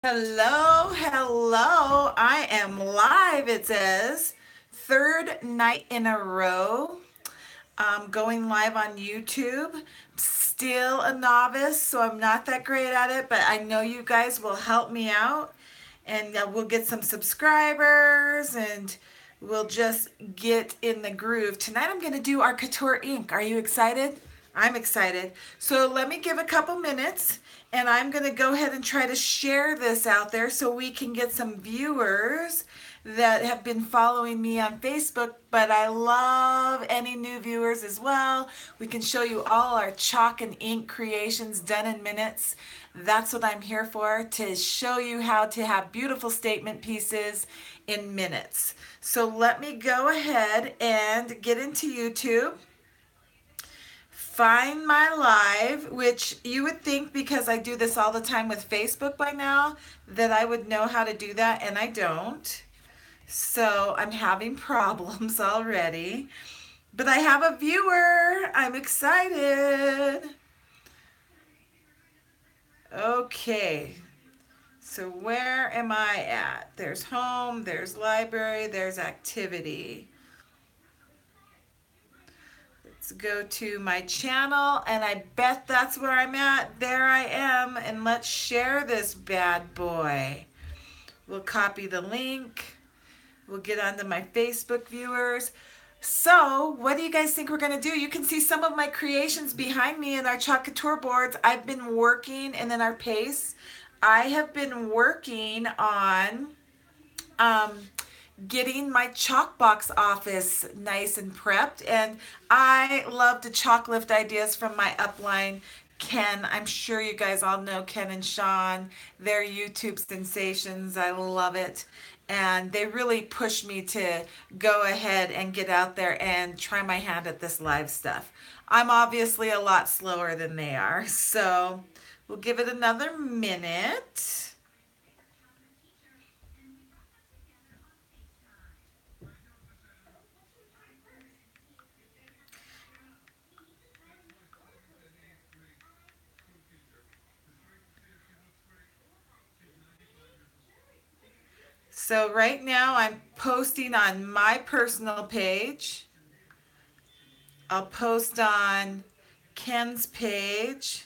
Hello, hello. I am live, it says. Third night in a row. Going live on YouTube. Still a novice, so I'm not that great at it, but I know you guys will help me out and we'll get some subscribers and we'll just get in the groove. Tonight I'm going to do our Couture ink. Are you excited? I'm excited. So let me give a couple minutes and I'm going to go ahead and try to share this out there so we can get some viewers that have been following me on Facebook, but I love any new viewers as well. We can show you all our chalk and ink creations done in minutes. That's what I'm here for, to show you how to have beautiful statement pieces in minutes. So let me go ahead and get into YouTube. Find my live, which you would think because I do this all the time with Facebook by now that I would know how to do that, and I don't. So I'm having problems already. But I have a viewer. I'm excited. Okay. So where am I at? There's home, there's library, there's activity. Let's go to my channel, and I bet that's where I'm at. There I am, and let's share this bad boy. We'll copy the link. We'll get onto my Facebook viewers. So, what do you guys think we're going to do? You can see some of my creations behind me in our Chalk Couture boards. I've been working, and in our pace, I have been working on um, getting my ChalkBox office nice and prepped. And I love to chalk lift ideas from my upline, Ken. I'm sure you guys all know Ken and Sean. They're YouTube sensations. I love it. And they really push me to go ahead and get out there and try my hand at this live stuff. I'm obviously a lot slower than they are, so we'll give it another minute. So right now I'm posting on my personal page. I'll post on Ken's page.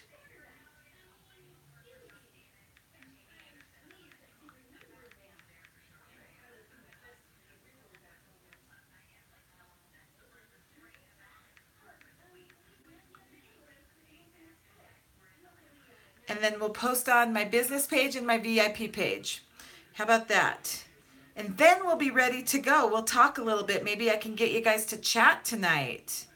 And then we'll post on my business page and my VIP page. How about that? And then we'll be ready to go. We'll talk a little bit. Maybe I can get you guys to chat tonight.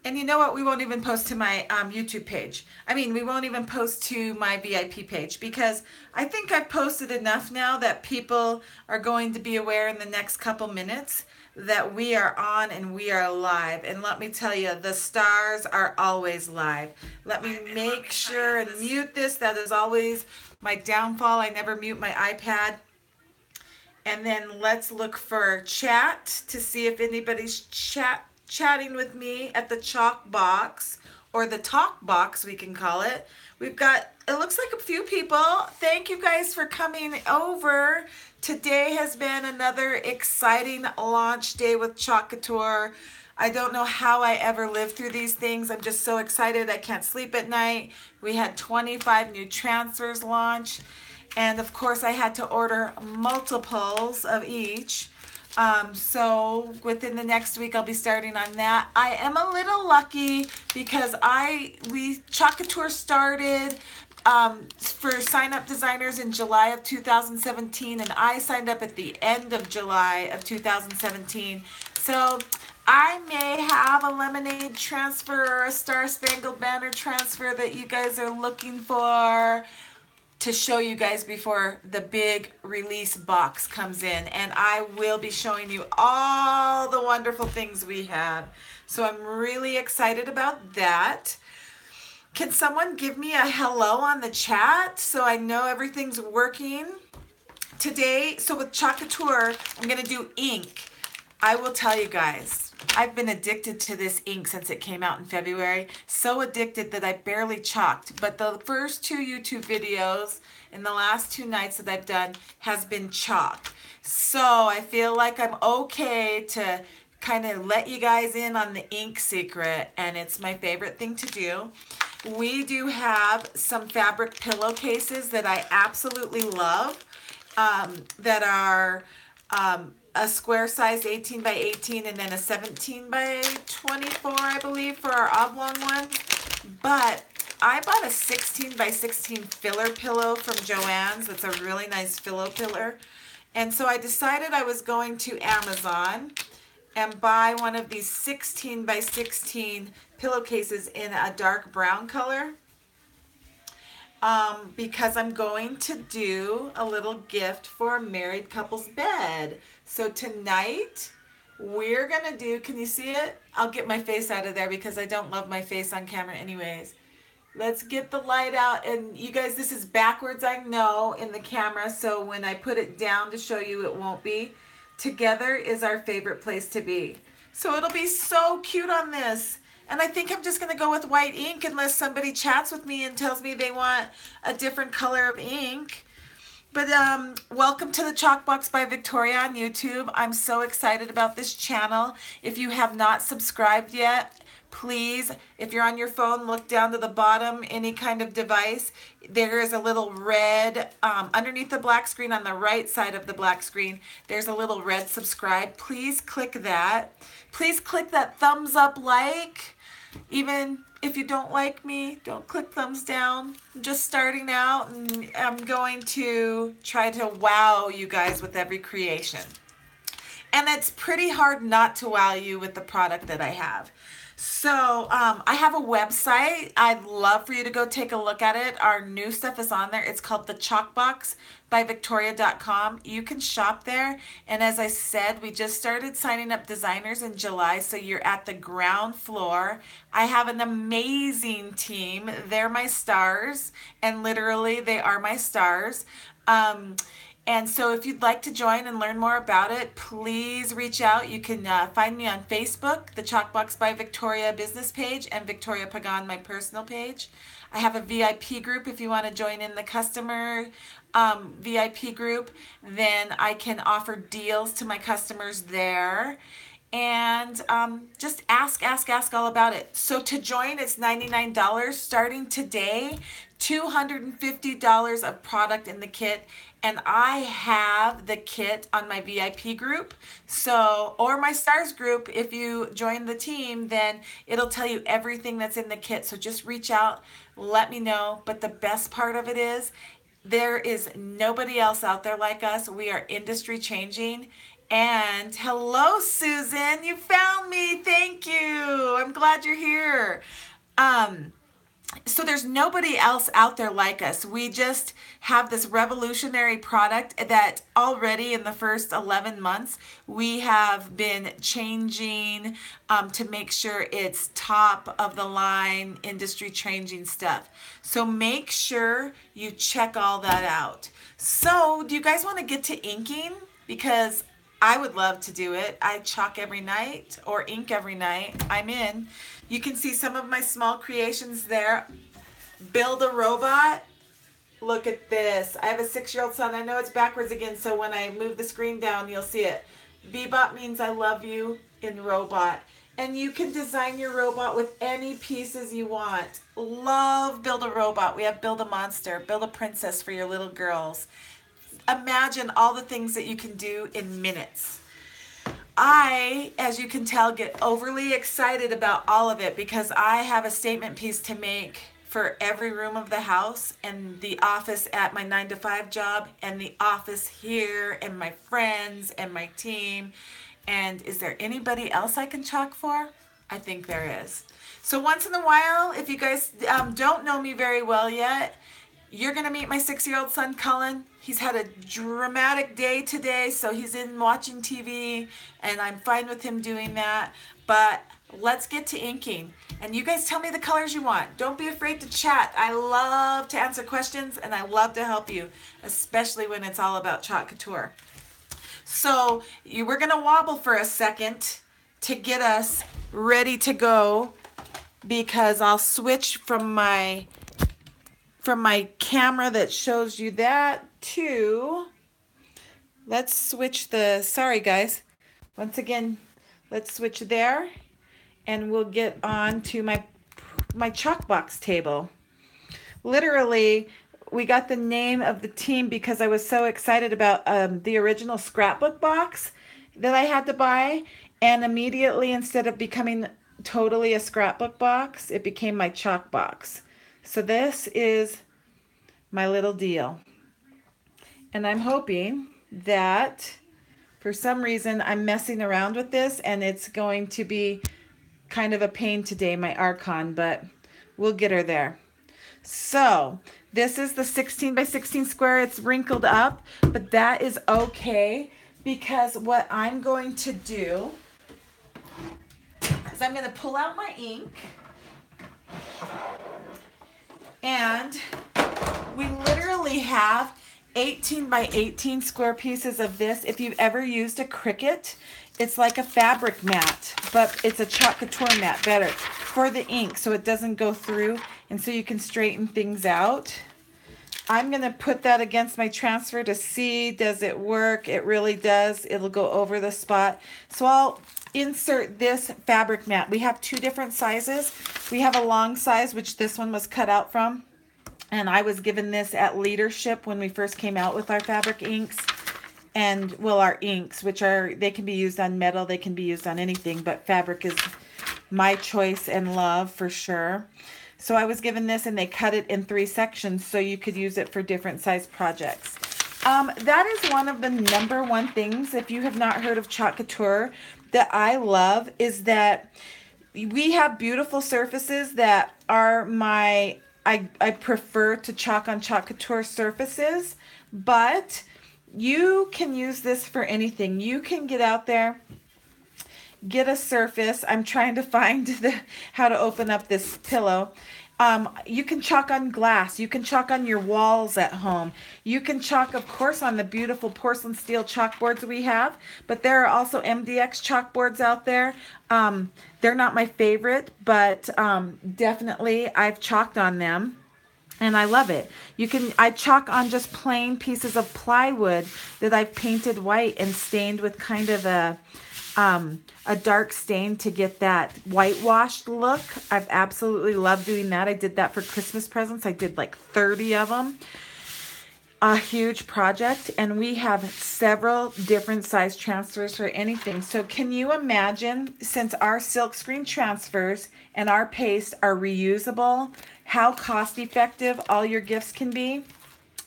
And you know what? We won't even post to my YouTube page. I mean, we won't even post to my VIP page because I think I've posted enough now that people are going to be aware in the next couple minutes that we are on and we are live. And let me tell you, the stars are always live. Let me make sure and mute this. That is always my downfall. I never mute my iPad. And then let's look for chat to see if anybody's chatting with me at the chalk box, or the talk box we can call it. We've got, it looks like a few people. Thank you guys for coming over. Today has been another exciting launch day with Chalk Couture. I don't know how I ever live through these things. I'm just so excited. I can't sleep at night. We had 25 new transfers launch. And of course I had to order multiples of each. So within the next week I'll be starting on that. I am a little lucky because Chalk Couture started for sign up designers in July of 2017, and I signed up at the end of July of 2017. So I may have a lemonade transfer or a Star Spangled Banner transfer that you guys are looking for to show you guys before the big release box comes in, and I will be showing you all the wonderful things we have. So I'm really excited about that. Can someone give me a hello on the chat so I know everything's working? Today, so with Chalk Couture, I'm going to do ink. I will tell you guys, I've been addicted to this ink since it came out in February. So addicted that I barely chalked. But the first 2 YouTube videos in the last 2 nights that I've done has been chalk. So I feel like I'm okay to kind of let you guys in on the ink secret, and it's my favorite thing to do. We do have some fabric pillowcases that I absolutely love, that are a square size 18 by 18 and then a 17 by 24, I believe, for our oblong one. But I bought a 16 by 16 filler pillow from Joann's. That's a really nice pillow pillar. And so I decided I was going to Amazon and buy one of these 16 by 16 pillowcases in a dark brown color. Because I'm going to do a little gift for a married couple's bed. So tonight we're gonna do, can you see it? I'll get my face out of there because I don't love my face on camera anyways. Let's get the light out, and you guys, this is backwards, I know, in the camera, so when I put it down to show you, it won't be. Together is our favorite place to be. So it'll be so cute on this. And I think I'm just going to go with white ink unless somebody chats with me and tells me they want a different color of ink. But welcome to the ChalkBox by Victoria on YouTube. I'm so excited about this channel. If you have not subscribed yet, please, if you're on your phone, look down to the bottom, any kind of device. There is a little red, underneath the black screen, on the right side of the black screen, there's a little red subscribe. Please click that. Please click that thumbs up like. Even if you don't like me, don't click thumbs down. I'm just starting out, and I'm going to try to wow you guys with every creation. And it's pretty hard not to wow you with the product that I have. So I have a website. I'd love for you to go take a look at it. Our new stuff is on there. It's called the ChalkBox by Victoria.com. You can shop there. And as I said, we just started signing up designers in July, so you're at the ground floor. I have an amazing team. They're my stars, and literally they are my stars. And so if you'd like to join and learn more about it, please reach out. You can find me on Facebook, the ChalkBox by Victoria business page, and Victoria Pagan, my personal page. I have a VIP group if you want to join in the customer VIP group. Then I can offer deals to my customers there. And just ask all about it. So to join, it's $99 starting today, $250 of product in the kit. And I have the kit on my VIP group, so, or my stars group. If you join the team, then it'll tell you everything that's in the kit. So just reach out, let me know. But the best part of it is there is nobody else out there like us. We are industry changing. And hello, Susan, you found me. Thank you. I'm glad you're here. So there's nobody else out there like us. We just have this revolutionary product that already in the first 11 months, we have been changing to make sure it's top of the line, industry changing stuff. So make sure you check all that out. So do you guys want to get to inking? Because I would love to do it. I chalk every night or ink every night. I'm in. You can see some of my small creations there. Build a robot. Look at this. I have a 6-year-old son. I know it's backwards again, so when I move the screen down, you'll see it. Bebop means I love you in robot. And you can design your robot with any pieces you want. Love Build a Robot. We have Build a Monster, Build a Princess for your little girls. Imagine all the things that you can do in minutes. I, as you can tell, get overly excited about all of it because I have a statement piece to make for every room of the house and the office at my 9-to-5 job and the office here and my friends and my team. And is there anybody else I can chalk for? I think there is. So once in a while, if you guys don't know me very well yet, you're going to meet my 6-year-old son, Cullen. He's had a dramatic day today, so he's in watching TV, and I'm fine with him doing that. But let's get to inking. And you guys tell me the colors you want. Don't be afraid to chat. I love to answer questions and I love to help you, especially when it's all about Chalk Couture. So we're going to wobble for a second to get us ready to go, because I'll switch from my camera that shows you that to, let's switch the, sorry guys, once again, let's switch there and we'll get on to my ChalkBox table. Literally, we got the name of the team because I was so excited about the original scrapbook box that I had to buy, and immediately, instead of becoming totally a scrapbook box, it became my chalk box. So this is my little deal, and I'm hoping that for some reason I'm messing around with this and it's going to be kind of a pain today, my Archon, but we'll get her there. So this is the 16 by 16 square. It's wrinkled up, but that is okay, because what I'm going to do is I'm going to pull out my ink, and we literally have 18 by 18 square pieces of this. If you've ever used a Cricut, it's like a fabric mat, but it's a Chalk Couture mat, better for the ink, so it doesn't go through, and so you can straighten things out. I'm going to put that against my transfer to see, does it work? It really does. It'll go over the spot. So I'll insert this fabric mat. We have two different sizes. We have a long size, which this one was cut out from, and I was given this at Leadership when we first came out with our fabric inks. And well, our inks, which are, they can be used on metal, they can be used on anything, but fabric is my choice and love for sure. So I was given this, and they cut it in 3 sections so you could use it for different size projects. That is one of the #1 things, if you have not heard of Chalk Couture, that I love, is that we have beautiful surfaces that are I prefer to chalk on Chalk Couture surfaces, but you can use this for anything. You can get out there, get a surface. I'm trying to find how to open up this pillow. You can chalk on glass. You can chalk on your walls at home. You can chalk, of course, on the beautiful porcelain steel chalkboards we have, but there are also MDX chalkboards out there. They're not my favorite, but definitely I've chalked on them. And I love it. I chalk on just plain pieces of plywood that I've painted white and stained with kind of a dark stain to get that whitewashed look. I've absolutely loved doing that. I did that for Christmas presents. I did like 30 of them. A huge project, and we have several different size transfers for anything. So can you imagine, since our silkscreen transfers and our paste are reusable, how cost effective all your gifts can be?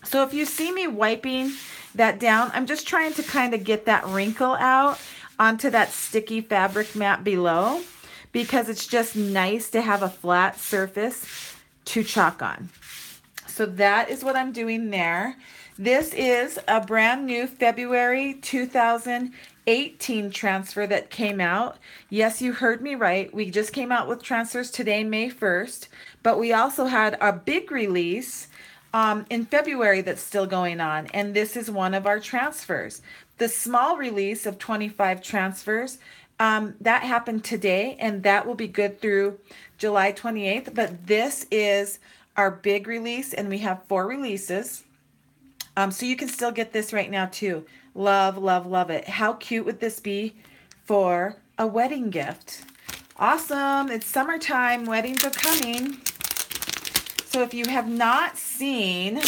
So if you see me wiping that down, I'm just trying to kind of get that wrinkle out onto that sticky fabric mat below, because it's just nice to have a flat surface to chalk on. So that is what I'm doing there. This is a brand new February 2018 transfer that came out. Yes, you heard me right. We just came out with transfers today, May 1st, but we also had a big release in February that's still going on, and this is one of our transfers. The small release of 25 transfers, that happened today, and that will be good through July 28th, but this is our big release, and we have 4 releases. So you can still get this right now too. Love, love, love it. How cute would this be for a wedding gift? Awesome. It's summertime. Weddings are coming. So if you have not seen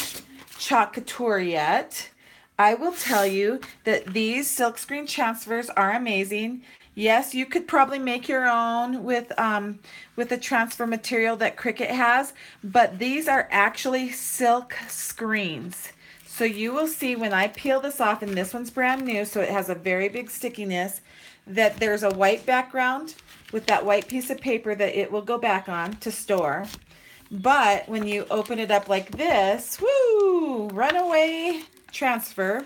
Chalk Couture yet, I will tell you that these silkscreen transfers are amazing. Yes, you could probably make your own with the transfer material that Cricut has, but these are actually silk screens. So you will see when I peel this off, and this one's brand new, so it has a very big stickiness, that there's a white background with that white piece of paper that it will go back on to store. But when you open it up like this, woo, runaway transfer,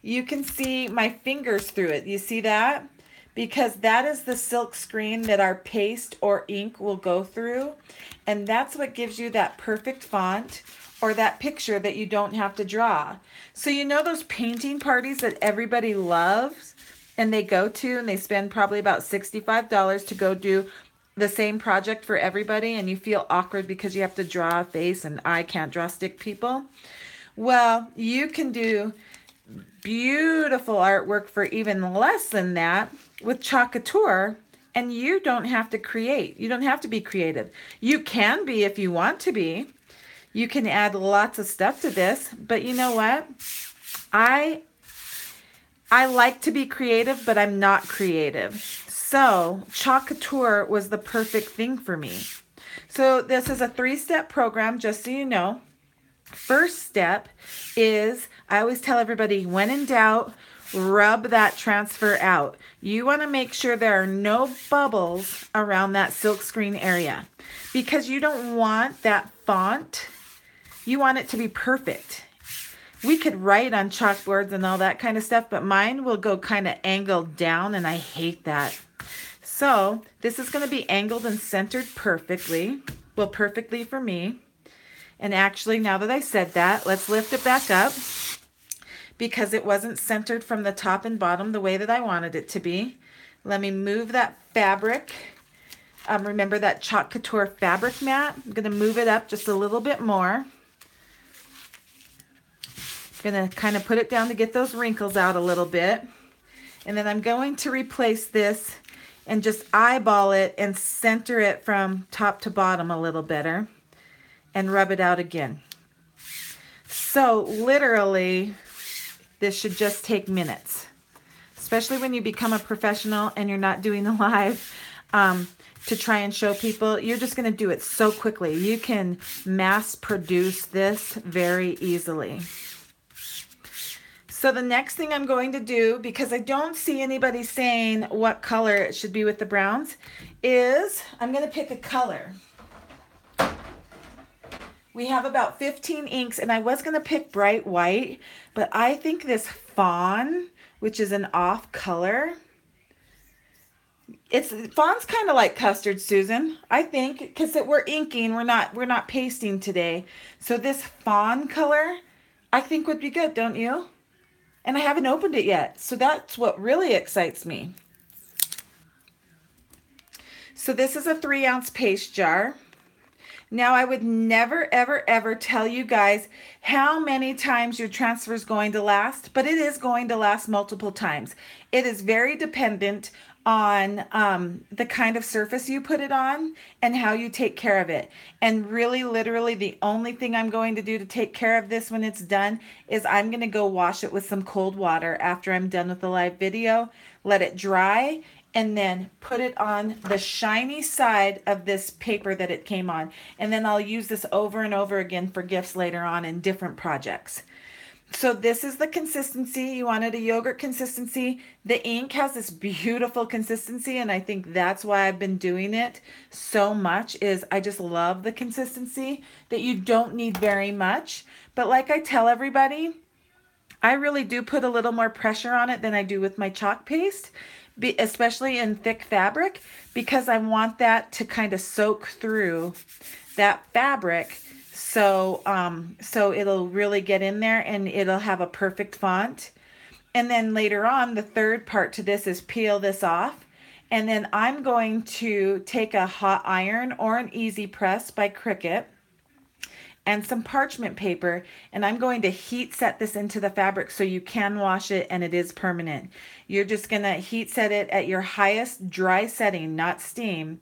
you can see my fingers through it. You see that? because that is the silk screen that our paste or ink will go through. And that's what gives you that perfect font or that picture that you don't have to draw. So you know those painting parties that everybody loves and they go to and they spend probably about $65 to go do the same project for everybody, and you feel awkward because you have to draw a face and I can't draw stick people? Well, you can do beautiful artwork for even less than that with Chalk Couture, and you don't have to create. You don't have to be creative. You can be if you want to be. You can add lots of stuff to this, but you know what? I like to be creative, but I'm not creative. So Chalk Couture was the perfect thing for me. So this is a 3-step program, just so you know. First step is, I always tell everybody, when in doubt, rub that transfer out. You want to make sure there are no bubbles around that silk screen area, because you don't want that font. You want it to be perfect. We could write on chalkboards and all that kind of stuff, but mine will go kind of angled down, and I hate that. So this is going to be angled and centered perfectly. Well, perfectly for me. And actually, now that I said that, let's lift it back up, because it wasn't centered from the top and bottom the way that I wanted it to be. Let me move that fabric. Remember that Chalk Couture fabric mat? I'm going to move it up just a little bit more. Going to kind of put it down to get those wrinkles out a little bit. And then I'm going to replace this and just eyeball it and center it from top to bottom a little better and rub it out again. So literally, this should just take minutes, especially when you become a professional and you're not doing a live to try and show people. You're just going to do it so quickly. You can mass produce this very easily. So the next thing I'm going to do, because I don't see anybody saying what color it should be with the browns, is I'm going to pick a color. We have about 15 inks, and I was going to pick bright white, but I think this fawn, which is an off color, fawn's kind of like custard, Susan. I think, because we're inking, we're not pasting today. So this fawn color, I think would be good, don't you? And I haven't opened it yet, so that's what really excites me. So this is a 3-ounce paste jar. Now, I would never, ever, ever tell you guys how many times your transfer is going to last, but it is going to last multiple times. It is very dependent on the kind of surface you put it on and how you take care of it. And really, literally, the only thing I'm going to do to take care of this when it's done is I'm going to go wash it with some cold water after I'm done with the live video, let it dry, and then put it on the shiny side of this paper that it came on. And then I'll use this over and over again for gifts later on in different projects. So this is the consistency. You wanted a yogurt consistency. The ink has this beautiful consistency, and I think that's why I've been doing it so much, is I just love the consistency that you don't need very much. But like I tell everybody, I really do put a little more pressure on it than I do with my chalk paste, especially in thick fabric, because I want that to kind of soak through that fabric. So it'll really get in there and it'll have a perfect font. And then later on, the third part to this is peel this off. And then I'm going to take a hot iron or an easy press by Cricut and some parchment paper, and I'm going to heat set this into the fabric so you can wash it and it is permanent. You're just going to heat set it at your highest dry setting, not steam,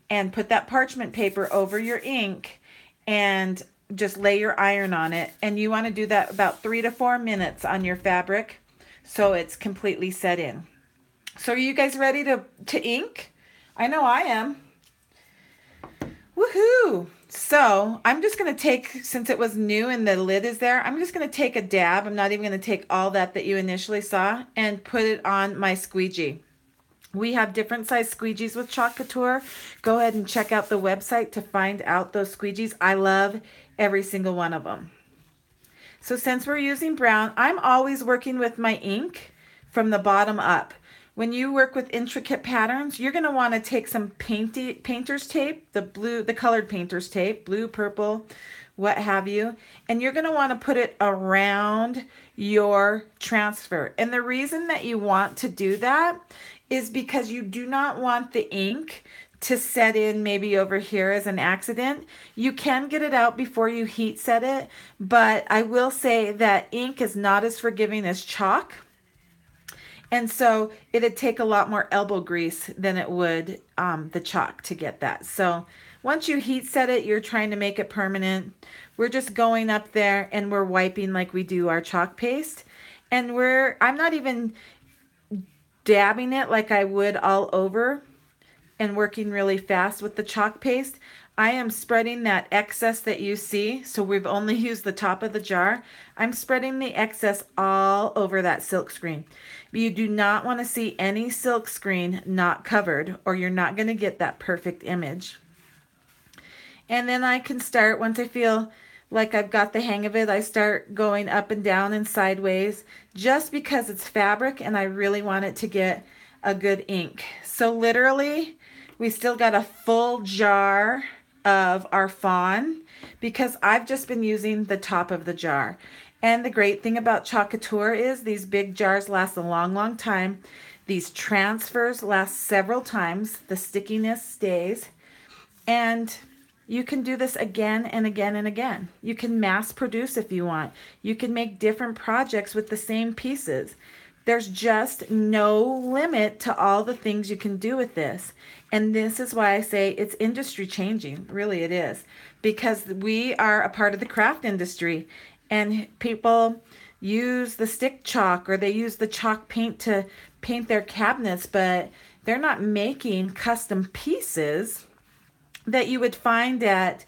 and put that parchment paper over your ink and just lay your iron on it. And you want to do that about 3 to 4 minutes on your fabric so it's completely set in. So are you guys ready to ink? I know I am. Woohoo! So I'm just going to take, since it was new and the lid is there, I'm just going to take a dab. I'm not even going to take all that you initially saw and put it on my squeegee. We have different size squeegees with Chalk Couture. Go ahead and check out the website to find out those squeegees. I love every single one of them. So since we're using brown, I'm always working with my ink from the bottom up. when you work with intricate patterns, you're going to want to take some painter's tape, the colored painter's tape, blue, purple, what have you, and you're going to want to put it around your transfer. And the reason that you want to do that is because you do not want the ink to set in maybe over here as an accident. You can get it out before you heat set it, but I will say that ink is not as forgiving as chalk. And so it'd take a lot more elbow grease than it would the chalk to get that. So once you heat set it, you're trying to make it permanent. We're just going up there and we're wiping like we do our chalk paste. And I'm not even dabbing it like I would all over and working really fast with the chalk paste. I am spreading that excess that you see. So we've only used the top of the jar. I'm spreading the excess all over that silk screen. You do not want to see any silk screen not covered, or you're not going to get that perfect image. And then I can start, once I feel like I've got the hang of it, I start going up and down and sideways, just because it's fabric and I really want it to get a good ink. So literally, we still got a full jar of our fawn because I've just been using the top of the jar. And the great thing about Chalk Couture is these big jars last a long, long time. These transfers last several times. The stickiness stays. And you can do this again and again and again. You can mass produce if you want. You can make different projects with the same pieces. There's just no limit to all the things you can do with this. And this is why I say it's industry changing. Really, it is. Because we are a part of the craft industry. And people use the stick chalk or they use the chalk paint to paint their cabinets, but they're not making custom pieces that you would find at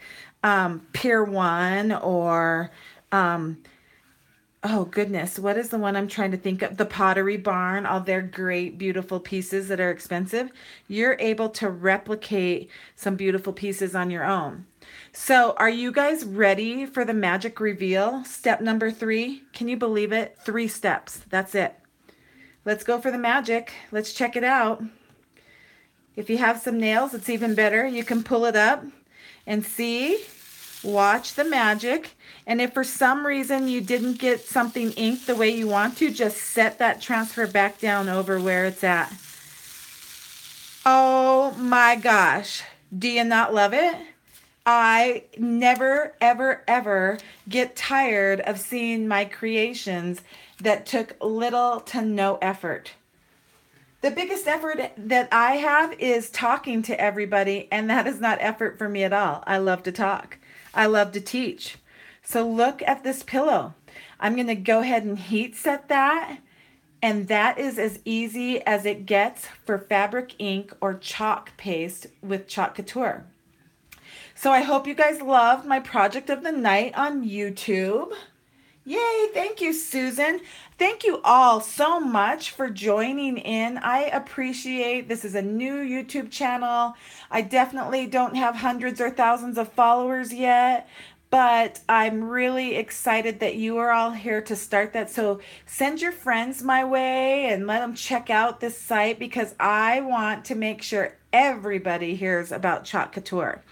Pier 1 or, oh goodness, what is the one I'm trying to think of? The Pottery Barn, all their great, beautiful pieces that are expensive. You're able to replicate some beautiful pieces on your own. So are you guys ready for the magic reveal? Step number 3. Can you believe it? 3 steps. That's it. Let's go for the magic. Let's check it out. If you have some nails, it's even better. You can pull it up and see. Watch the magic. And if for some reason you didn't get something inked the way you want to, just set that transfer back down over where it's at. Oh my gosh. Do you not love it? I never, ever, ever get tired of seeing my creations that took little to no effort. The biggest effort that I have is talking to everybody, and that is not effort for me at all. I love to talk. I love to teach. So look at this pillow. I'm going to go ahead and heat set that, and that is as easy as it gets for fabric ink or chalk paste with Chalk Couture. So I hope you guys loved my project of the night on YouTube. Yay, thank you, Susan. Thank you all so much for joining in. I appreciate this is a new YouTube channel. I definitely don't have hundreds or thousands of followers yet, but I'm really excited that you are all here to start that. So send your friends my way and let them check out this site because I want to make sure everybody hears about Chalk Couture.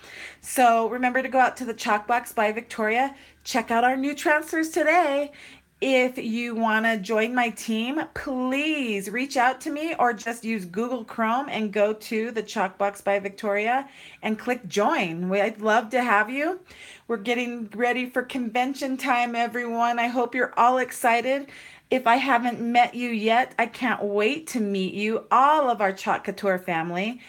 So remember to go out to the ChalkBox by Victoria. Check out our new transfers today. If you want to join my team, please reach out to me or just use Google Chrome and go to the ChalkBox by Victoria and click join. I'd love to have you. We're getting ready for convention time, everyone. I hope you're all excited. If I haven't met you yet, I can't wait to meet you, all of our Chalk Couture family.